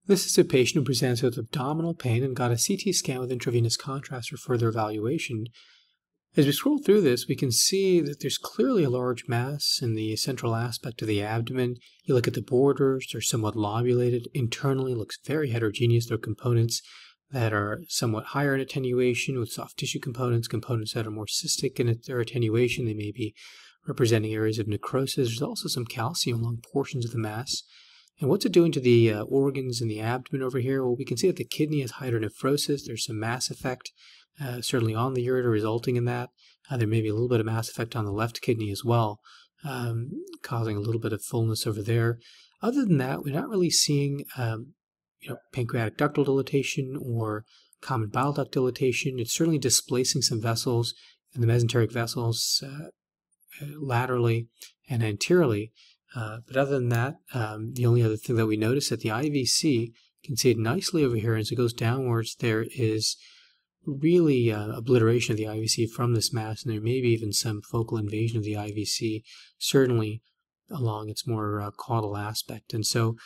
This is a patient who presents with abdominal pain and got a CT scan with intravenous contrast for further evaluation. As we scroll through this, we can see that there's clearly a large mass in the central aspect of the abdomen. You look at the borders, they're somewhat lobulated. Internally, looks very heterogeneous. There are components that are somewhat higher in attenuation with soft tissue components, components that are more cystic in their attenuation. They may be representing areas of necrosis. There's also some calcium along portions of the mass. And what's it doing to the organs in the abdomen over here? Well, we can see that the kidney has hydronephrosis. There's some mass effect, certainly on the ureter, resulting in that. There may be a little bit of mass effect on the left kidney as well, causing a little bit of fullness over there. Other than that, we're not really seeing pancreatic ductal dilatation or common bile duct dilatation. It's certainly displacing some vessels in the mesenteric vessels laterally and anteriorly. But other than that, the only other thing that we notice at the IVC, you can see it nicely over here. As it goes downwards, there is really obliteration of the IVC from this mass, and there may be even some focal invasion of the IVC, certainly along its more caudal aspect. And so,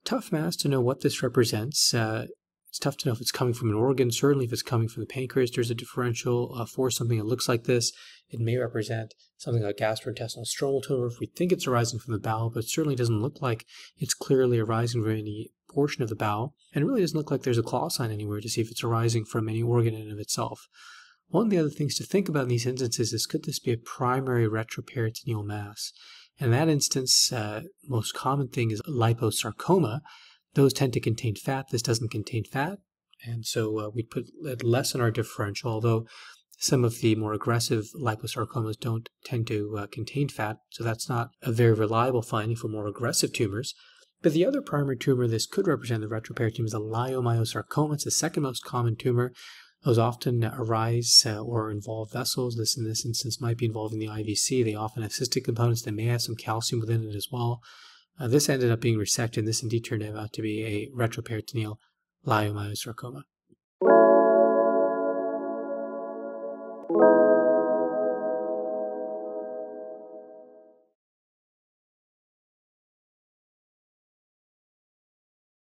tough mass to know what this represents. It's tough to know if it's coming from an organ. Certainly if it's coming from the pancreas, there's a differential for something that looks like this. It may represent something like gastrointestinal stromal tumor if we think it's arising from the bowel, but it certainly doesn't look like it's clearly arising from any portion of the bowel. And it really doesn't look like there's a claw sign anywhere to see if it's arising from any organ in and of itself. One of the other things to think about in these instances is, could this be a primary retroperitoneal mass? In that instance, most common thing is liposarcoma. Those tend to contain fat. This doesn't contain fat, and so we'd put it less in our differential, although some of the more aggressive liposarcomas don't tend to contain fat, so that's not a very reliable finding for more aggressive tumors. But the other primary tumor this could represent the retroperitoneum is a leiomyosarcoma. It's the second most common tumor. Those often arise or involve vessels. This in this instance might be involving the IVC. They often have cystic components. They may have some calcium within it as well. This ended up being resected, and this indeed turned out to be a retroperitoneal leiomyosarcoma.